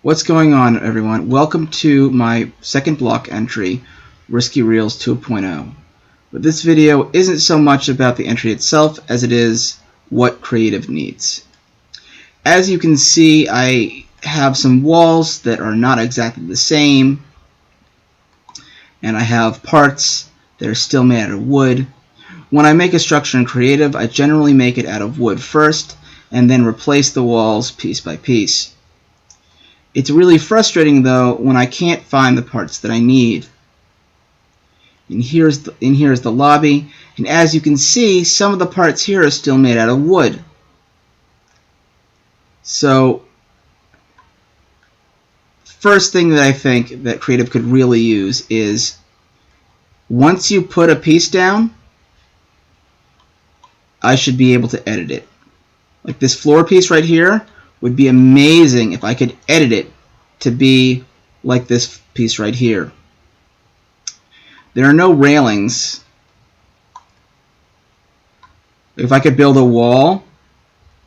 What's going on, everyone? Welcome to my second block entry, Risky Reels 2.0. But this video isn't so much about the entry itself as it is what creative needs. As you can see, I have some walls that are not exactly the same, and I have parts that are still made out of wood. When I make a structure in creative, I generally make it out of wood first, and then replace the walls piece by piece. It's really frustrating though when I can't find the parts that I need. And here's the lobby, and as you can see, some of the parts here are still made out of wood. So first thing that I think that creative could really use is once you put a piece down, I should be able to edit it. Like this floor piece right here would be amazing if I could edit it to be like this piece right here. There are no railings. If I could build a wall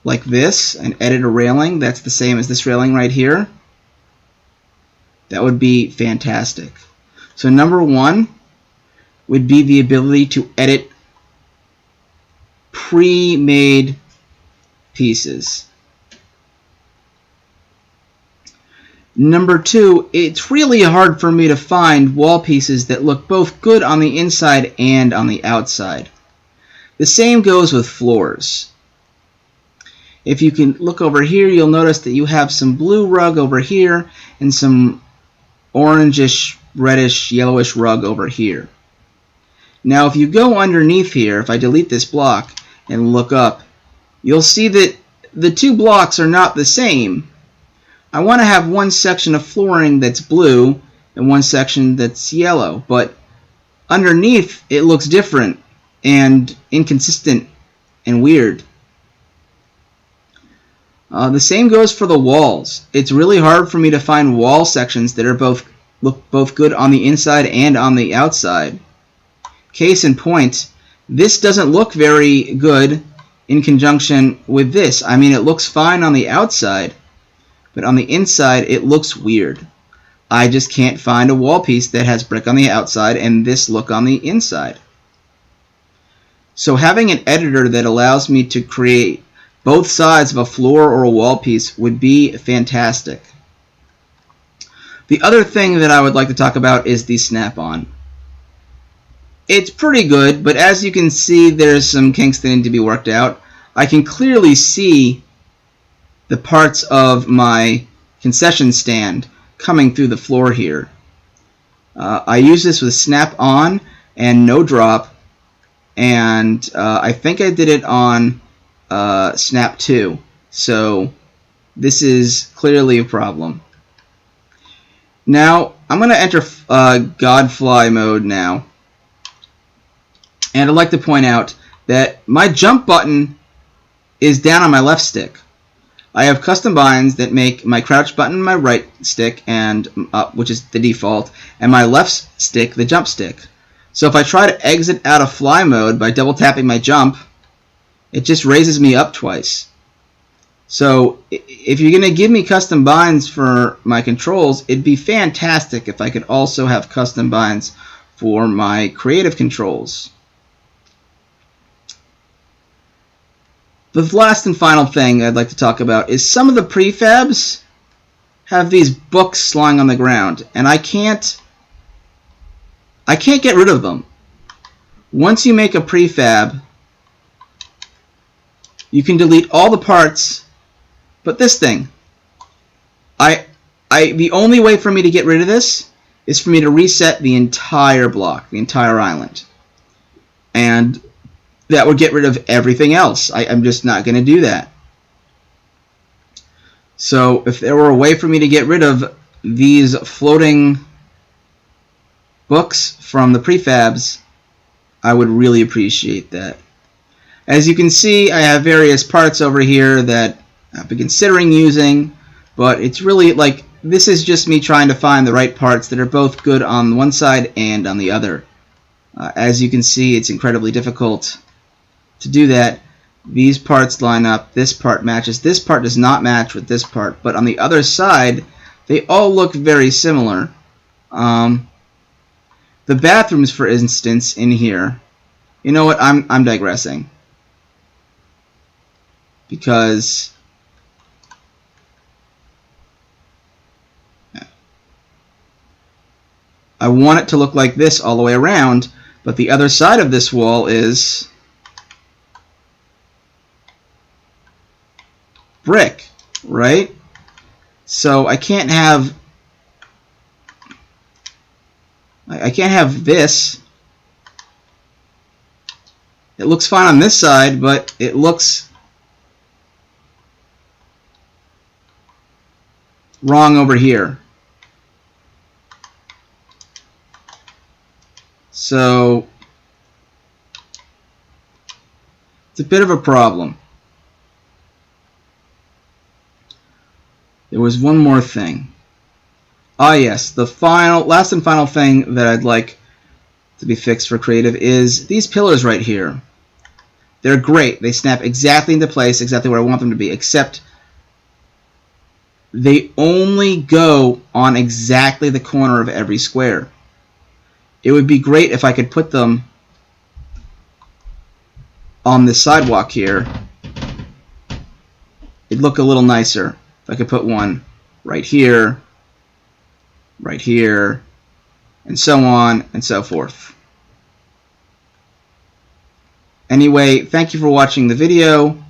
like this and edit a railing that's the same as this railing right here, that would be fantastic. So number one would be the ability to edit pre-made pieces. Number two, it's really hard for me to find wall pieces that look both good on the inside and on the outside. The same goes with floors. If you can look over here, you'll notice that you have some blue rug over here and some orangish, reddish, yellowish rug over here. Now if you go underneath here, if I delete this block and look up, you'll see that the two blocks are not the same. I want to have one section of flooring that's blue and one section that's yellow, but underneath it looks different and inconsistent and weird. The same goes for the walls. It's really hard for me to find wall sections that are look both good on the inside and on the outside. Case in point, this doesn't look very good in conjunction with this. I mean, it looks fine on the outside, but on the inside it looks weird. I just can't find a wall piece that has brick on the outside and this look on the inside. So having an editor that allows me to create both sides of a floor or a wall piece would be fantastic. The other thing that I would like to talk about is the snap-on. It's pretty good, but as you can see, there's some kinks that need to be worked out. I can clearly see the parts of my concession stand coming through the floor here. I use this with snap-on and no drop, and I think I did it on snap 2, so this is clearly a problem. Now I'm going to enter Godfly mode now, and I'd like to point out that my jump button is down on my left stick. I have custom binds that make my crouch button my right stick, and which is the default, and my left stick the jump stick. So if I try to exit out of fly mode by double tapping my jump, it just raises me up twice. So if you're going to give me custom binds for my controls, it'd be fantastic if I could also have custom binds for my creative controls. The last and final thing I'd like to talk about is some of the prefabs have these books lying on the ground, and I can't get rid of them. Once you make a prefab, you can delete all the parts, but this thing, the only way for me to get rid of this is for me to reset the entire block, the entire island, and that would get rid of everything else. I'm just not going to do that. So if there were a way for me to get rid of these floating books from the prefabs, I would really appreciate that. As you can see, I have various parts over here that I've been considering using, but it's really like this is just me trying to find the right parts that are both good on one side and on the other. As you can see, it's incredibly difficult to do that. These parts line up, this part matches, this part does not match with this part, but on the other side They all look very similar. The bathrooms, for instance, in here. You know what? I'm digressing. Because I want it to look like this all the way around, but the other side of this wall is brick, right? So I can't have this. It looks fine on this side, but it looks wrong over here. So it's a bit of a problem. There was one more thing. Ah, yes, the last and final thing that I'd like to be fixed for creative is these pillars right here. They're great. They snap exactly into place, exactly where I want them to be, except they only go on exactly the corner of every square. It would be great if I could put them on this sidewalk here. It'd look a little nicer if I could put one right here, and so on and so forth. Anyway, thank you for watching the video.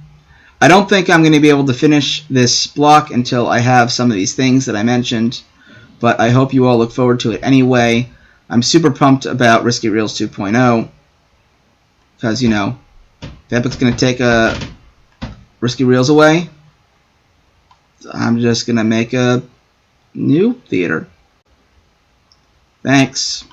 I don't think I'm going to be able to finish this block until I have some of these things that I mentioned, but I hope you all look forward to it anyway. I'm super pumped about Risky Reels 2.0 because, you know, if Epic's going to take Risky Reels away, I'm just going to make a new theater. Thanks.